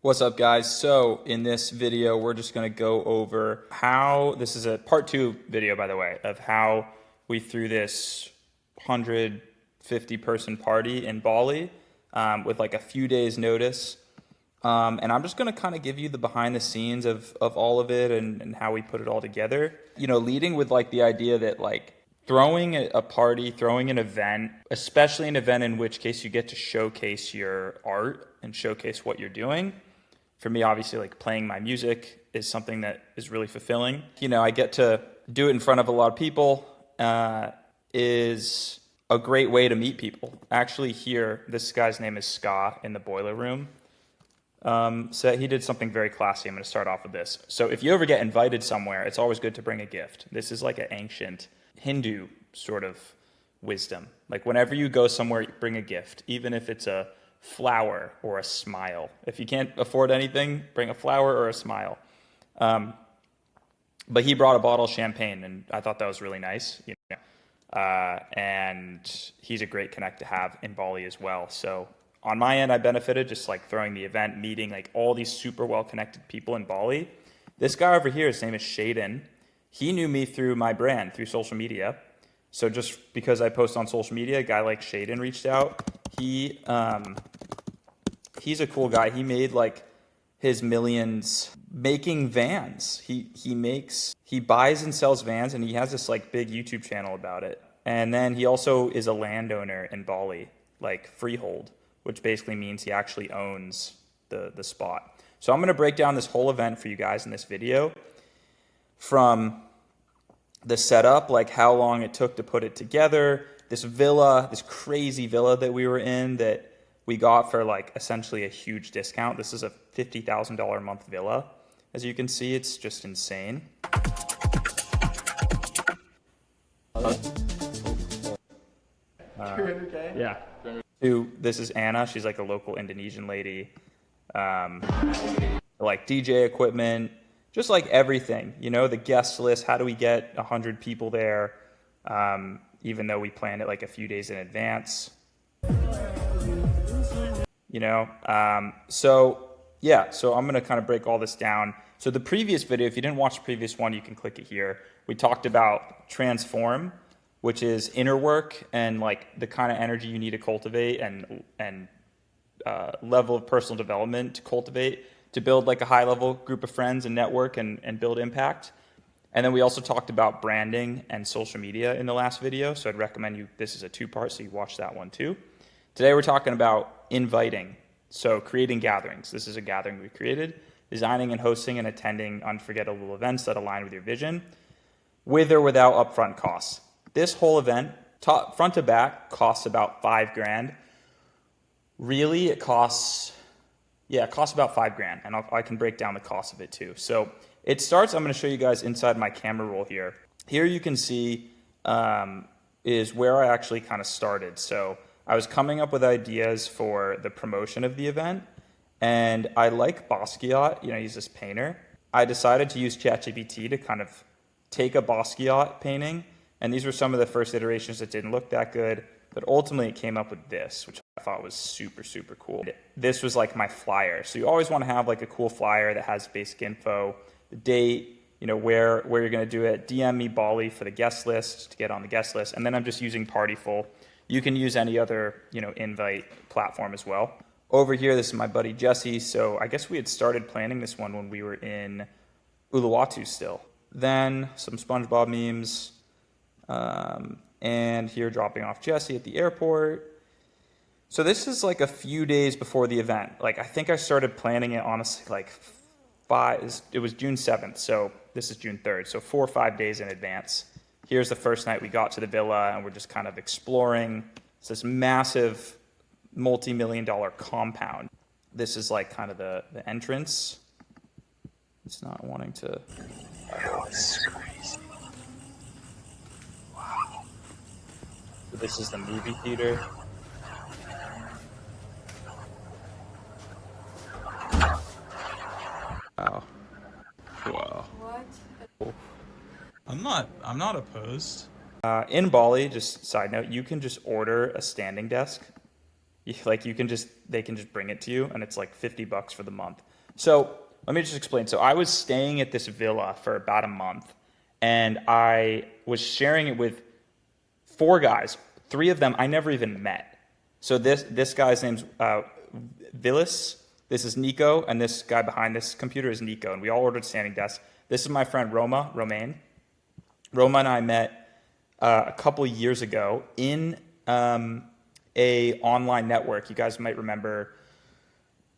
What's up, guys? So in this video, we're just going to go over how, this is a part 2 video, by the way, of how we threw this 150 person party in Bali with like a few days notice. And I'm just going to kind of give you the behind the scenes of all of it and how we put it all together. You know, leading with like the idea that like throwing a party, throwing an event, especially an event in which case you get to showcase your art and showcase what you're doing. For me, obviously, like playing my music is something that is really fulfilling. You know, I get to do it in front of a lot of people, is a great way to meet people. Actually here, this guy's name is Ska in the boiler room. So he did something very classy. I'm going to start off with this. So if you ever get invited somewhere, it's always good to bring a gift. This is like an ancient Hindu sort of wisdom. Like whenever you go somewhere, bring a gift, even if it's a flower or a smile. If you can't afford anything, bring a flower or a smile. But he brought a bottle of champagne, and I thought that was really nice. You know, and he's a great connect to have in Bali as well. So on my end, I benefited just like throwing the event, meeting like all these super well-connected people in Bali. This guy over here, his name is Shaden. He knew me through my brand, through social media. So just because I post on social media, a guy like Shaden reached out. He's a cool guy. He made like his millions making vans. He buys and sells vans, and he has this like big YouTube channel about it. And then he also is a landowner in Bali, like freehold, which basically means he actually owns the spot. So I'm going to break down this whole event for you guys in this video, from the setup, like how long it took to put it together, this villa, this crazy villa that we were in that we got for like essentially a huge discount. This is a $50,000 a month villa. As you can see, it's just insane. Yeah. This is Anna. She's like a local Indonesian lady. Like DJ equipment, just like everything, you know, the guest list. How do we get 100 people there? Even though we planned it like a few days in advance, you know? So I'm going to kind of break all this down. So the previous video, if you didn't watch the previous one, you can click it here. We talked about transform, which is inner work and like the kind of energy you need to cultivate and level of personal development to cultivate to build like a high level group of friends and network and build impact. And then we also talked about branding and social media in the last video. So I'd recommend you, this is a 2-part, so you watch that one too. Today we're talking about inviting. So creating gatherings. This is a gathering we created. Designing and hosting and attending unforgettable events that align with your vision, with or without upfront costs. This whole event, front to back, costs about $5,000. Really, it costs about $5,000, and I can break down the cost of it too. So it starts, I'm going to show you guys inside my camera roll here. Here you can see is where I actually kind of started. So I was coming up with ideas for the promotion of the event, and I like Basquiat, you know, he's this painter. I decided to use ChatGPT to kind of take a Basquiat painting, and these were some of the first iterations that didn't look that good, but ultimately it came up with this, which I thought was super, super cool. This was like my flyer. So you always want to have like a cool flyer that has basic info, the date, you know, where you're going to do it. DM me Bali for the guest list to get on the guest list. And then I'm just using Partyful. You can use any other, you know, invite platform as well. Over here, this is my buddy Jesse. So I guess we had started planning this one when we were in Uluwatu still. Then some SpongeBob memes. And here dropping off Jesse at the airport. So this is like a few days before the event. Like I think I started planning it honestly like it was June 7th. So this is June 3rd. So 4 or 5 days in advance. Here's the first night we got to the villa and we're just kind of exploring. It's this massive multi-million-dollar compound. This is like kind of the entrance. It's not wanting to. Oh, this is crazy. Wow. So this is the movie theater. Wow. Wow. What? I'm not opposed. In Bali, just side note, you can just order a standing desk. You can just, they can just bring it to you, and it's like $50 for the month. So let me just explain. So I was staying at this villa for about a month, and I was sharing it with 4 guys. 3 of them I never even met. So this guy's name's Villas. This is Nico, and this guy behind this computer is Nico, and we all ordered standing desks. This is my friend Romain. Roma and I met a couple years ago in a online network. You guys might remember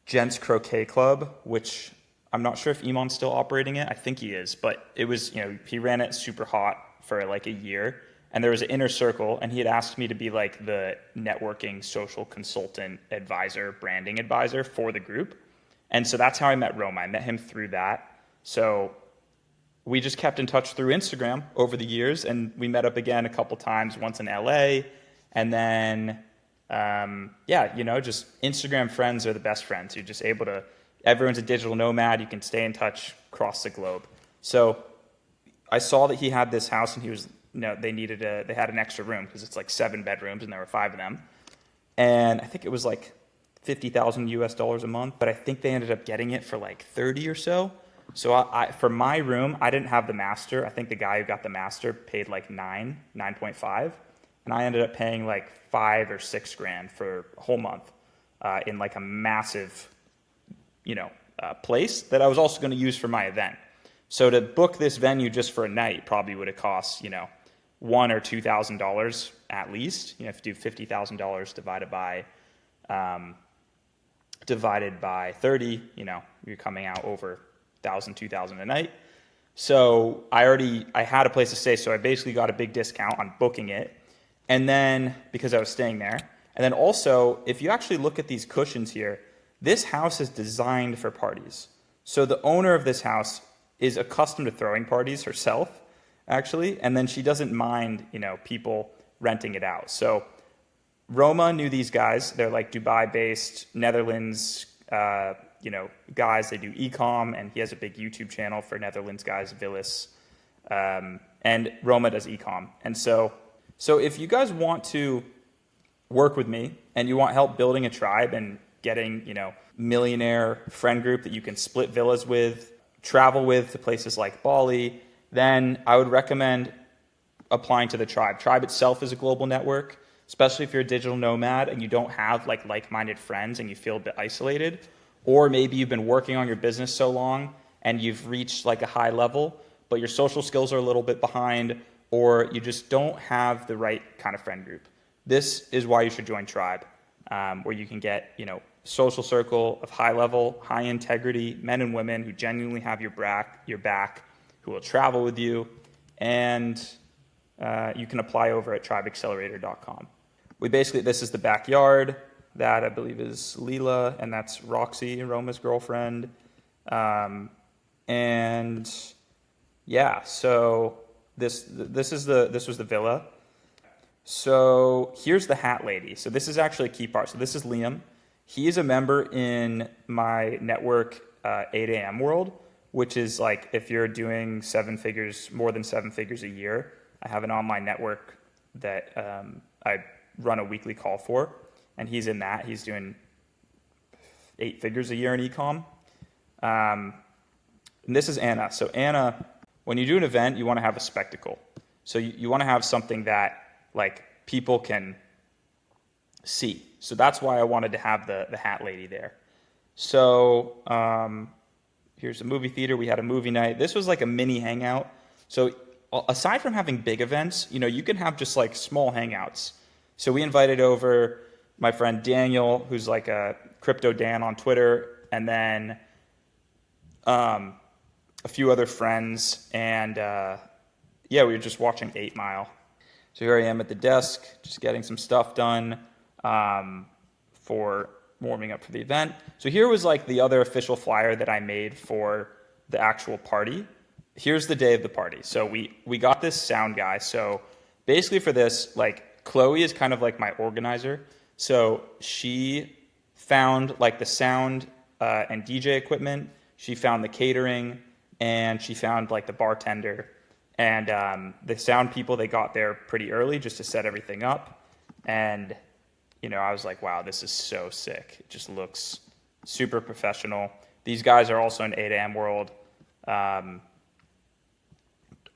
Gents Croquet Club, which I'm not sure if Iman's still operating it. I think he is, but it was, he ran it super hot for like a year, and there was an inner circle, and he had asked me to be like the networking social consultant advisor, branding advisor for the group. And so that's how I met Roma. I met him through that. So we just kept in touch through Instagram over the years, and we met up again a couple times, once in LA, and then just Instagram friends are the best friends. You're just able to, everyone's a digital nomad. You can stay in touch across the globe. So I saw that he had this house, and he was, they had an extra room because it's like 7 bedrooms and there were 5 of them. And I think it was like $50,000 a month, but I think they ended up getting it for like 30 or so. So I for my room, I didn't have the master. I think the guy who got the master paid like 9.5. And I ended up paying like 5 or 6 grand for a whole month in like a massive, place that I was also going to use for my event. So to book this venue just for a night probably would have cost, $1,000 or $2,000 at least. If you do $50,000 divided by 30, you're coming out over 1,000, 2,000 a night. So I had a place to stay, so I basically got a big discount on booking it. And then, because I was staying there, and then also, if you actually look at these cushions here, this house is designed for parties. So the owner of this house is accustomed to throwing parties herself, actually, and then she doesn't mind, people renting it out. So Roma knew these guys. They're like Dubai-based, Netherlands, guys. They do e-com, and he has a big YouTube channel for Netherlands guys, Villas, and Roma does e-com. And so if you guys want to work with me and you want help building a tribe and getting, millionaire friend group that you can split villas with, travel with to places like Bali, then I would recommend applying to the tribe. Tribe itself is a global network, especially if you're a digital nomad and you don't have like-minded friends and you feel a bit isolated, or maybe you've been working on your business so long and you've reached like a high level, but your social skills are a little bit behind, or you just don't have the right kind of friend group. This is why you should join Tribe, where you can get, social circle of high level, high integrity men and women who genuinely have your back, who will travel with you, and you can apply over at tribeaccelerator.com. This is the backyard. That I believe is Leela, and that's Roxy, Roma's girlfriend. So this was the villa. So here's the hat lady. So this is actually a key part. So this is Liam. He is a member in my network 8 a.m. world, which is like if you're doing more than 7 figures a year. I have an online network that I run a weekly call for, and he's in that. He's doing 8 figures a year in e-com. And this is Anna. So Anna, when you do an event, you want to have a spectacle. So you want to have something that like people can see. So that's why I wanted to have the hat lady there. So here's a movie theater. We had a movie night. This was like a mini hangout. So aside from having big events, you can have just like small hangouts. So we invited over my friend Daniel, who's like a Crypto Dan on Twitter, and then a few other friends, and we were just watching 8 Mile. So here I am at the desk, just getting some stuff done for warming up for the event. So here was like the other official flyer that I made for the actual party. Here's the day of the party. So we got this sound guy. So basically for this, like Chloe is kind of like my organizer. So she found like the sound and DJ equipment. She found the catering, and she found like the bartender. And the sound people, they got there pretty early just to set everything up. And, I was like, wow, this is so sick. It just looks super professional. These guys are also in 8 a.m. World.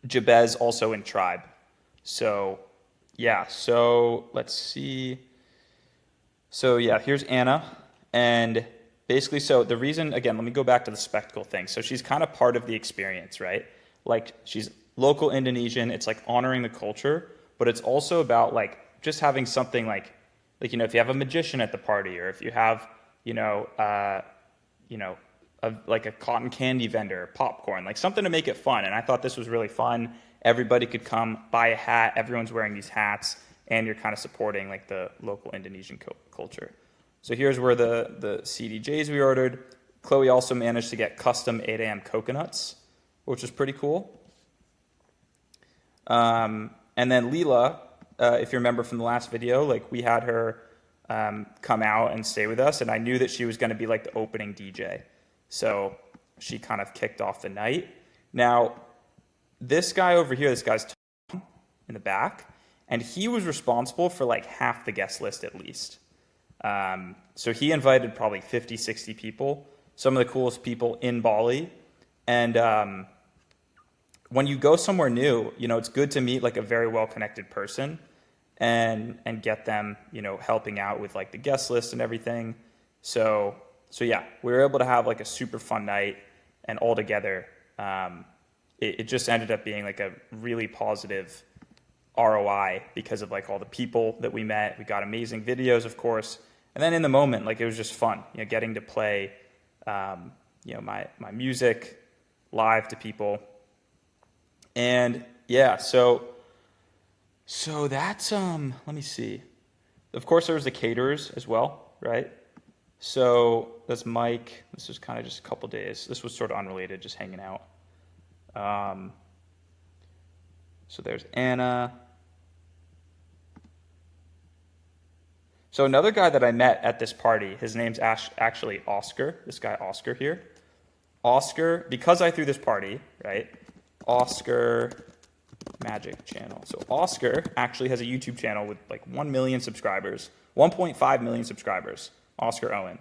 Jabez also in Tribe. So, yeah. So let's see. So yeah, here's Anna. And basically, so the reason, again, let me go back to the spectacle thing. So she's kind of part of the experience, right? Like she's local Indonesian. It's like honoring the culture, but it's also about like just having something like, if you have a magician at the party, or if you have, like a cotton candy vendor, popcorn, like something to make it fun. And I thought this was really fun. Everybody could come buy a hat. Everyone's wearing these hats, and you're kind of supporting like the local Indonesian culture. So here's where the CDJs we ordered. Chloe also managed to get custom 8 a.m. coconuts, which is pretty cool. And then Leela, if you remember from the last video, like we had her come out and stay with us, and I knew that she was going to be like the opening DJ. So she kind of kicked off the night. Now, this guy over here, this guy's Tom in the back, and he was responsible for like half the guest list at least. So he invited probably 50, 60 people, some of the coolest people in Bali. And when you go somewhere new, it's good to meet like a very well-connected person and get them, helping out with like the guest list and everything. So yeah, we were able to have like a super fun night, and all together, it just ended up being like a really positive ROI because of like all the people that we met. We got amazing videos, of course. And then in the moment, like it was just fun, getting to play, my music live to people. And yeah, so that's, let me see. Of course, there was the caterers as well, right? So that's Mike. This was kind of just a couple days. This was sort of unrelated, just hanging out. So there's Anna. So another guy that I met at this party, his name's actually Oscar, this guy Oscar here. Oscar, because I threw this party, right? Oscar Magic Channel. So Oscar actually has a YouTube channel with like 1 million subscribers, 1.5 million subscribers, Oscar Owen.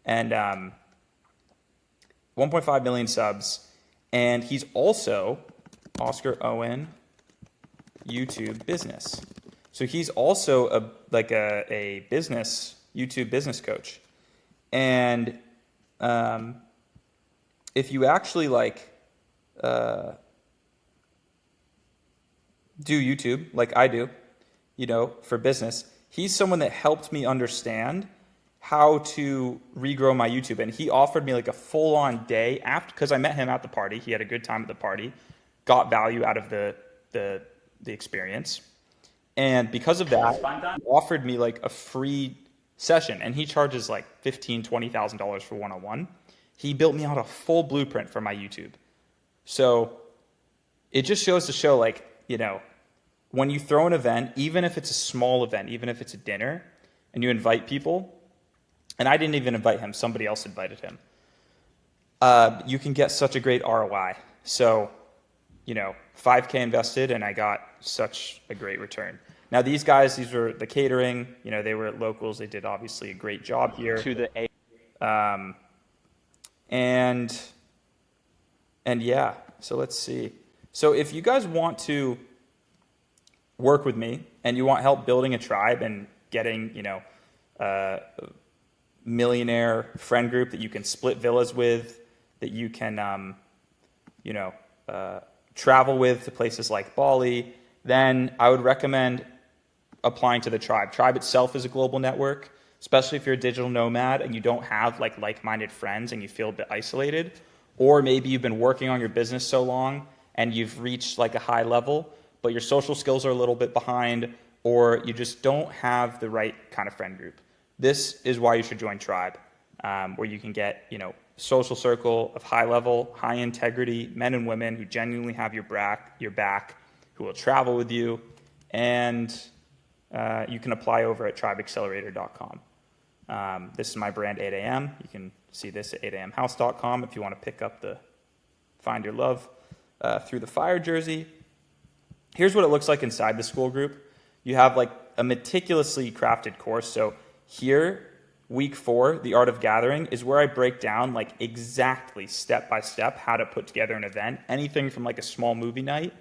And 1.5 million subs. And he's also Oscar Owen YouTube business. So he's also a business, YouTube business coach. And if you actually do YouTube like I do, for business, he's someone that helped me understand how to regrow my YouTube. And he offered me like a full-on day after, because I met him at the party. He had a good time at the party, got value out of the experience. And because of that, he offered me like a free session, and he charges like $15,000, $20,000 for one-on-one. He built me out a full blueprint for my YouTube. So it just shows to show when you throw an event, even if it's a small event, even if it's a dinner, and you invite people, and I didn't even invite him, somebody else invited him, you can get such a great ROI. So, $5K invested, and I got such a great return. Now, these guys, these were the catering, they were locals. They did obviously a great job here. And yeah, so let's see. So if you guys want to work with me and you want help building a tribe and getting, a millionaire friend group that you can split villas with, that you can, travel with to places like Bali, then I would recommend applying to the tribe. Tribe itself is a global network, especially if you're a digital nomad and you don't have like-minded friends and you feel a bit isolated, or maybe you've been working on your business so long and you've reached like a high level, but your social skills are a little bit behind, or you just don't have the right kind of friend group. This is why you should join Tribe, where you can get, social circle of high level, high integrity men and women who genuinely have your back, who will travel with you, and you can apply over at tribeaccelerator.com. This is my brand 8 a.m. You can see this at 8amhouse.com if you want to pick up the Find Your Love Through the Fire jersey. Here's what it looks like inside the school group. You have a meticulously crafted course. So here, week 4, the art of gathering, is where I break down like exactly step by step how to put together an event. Anything from like a small movie night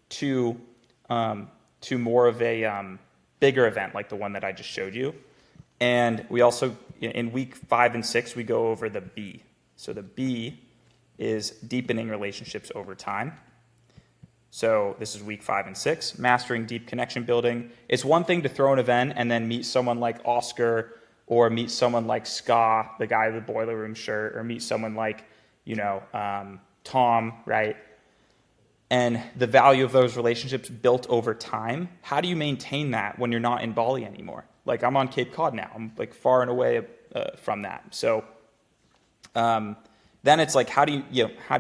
to more of a bigger event like the one that I just showed you. And we also, in week 5 and 6, we go over the B. So the B is deepening relationships over time. So this is week 5 and 6, mastering deep connection building. It's one thing to throw an event and then meet someone like Oscar or meet someone like Ska, the guy with the boiler room shirt, or meet someone like, Tom, right? And the value of those relationships built over time. How do you maintain that when you're not in Bali anymore? Like I'm on Cape Cod now. I'm like far and away from that. So then it's like, how do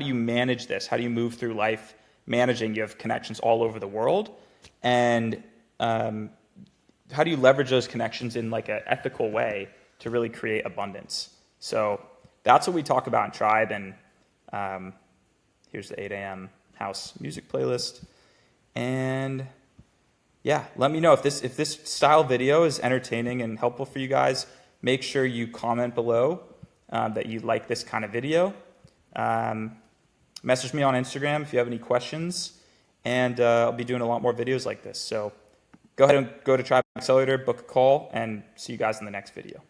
you manage this? How do you move through life managing? You have connections all over the world, and how do you leverage those connections in like an ethical way to really create abundance? So that's what we talk about in Tribe. And here's the 8 a.m. house music playlist. And yeah, let me know if this style video is entertaining and helpful for you guys. Make sure you comment below that you like this kind of video. Message me on Instagram if you have any questions, and I'll be doing a lot more videos like this. So go ahead and go to Tribe Accelerator, book a call, and see you guys in the next video.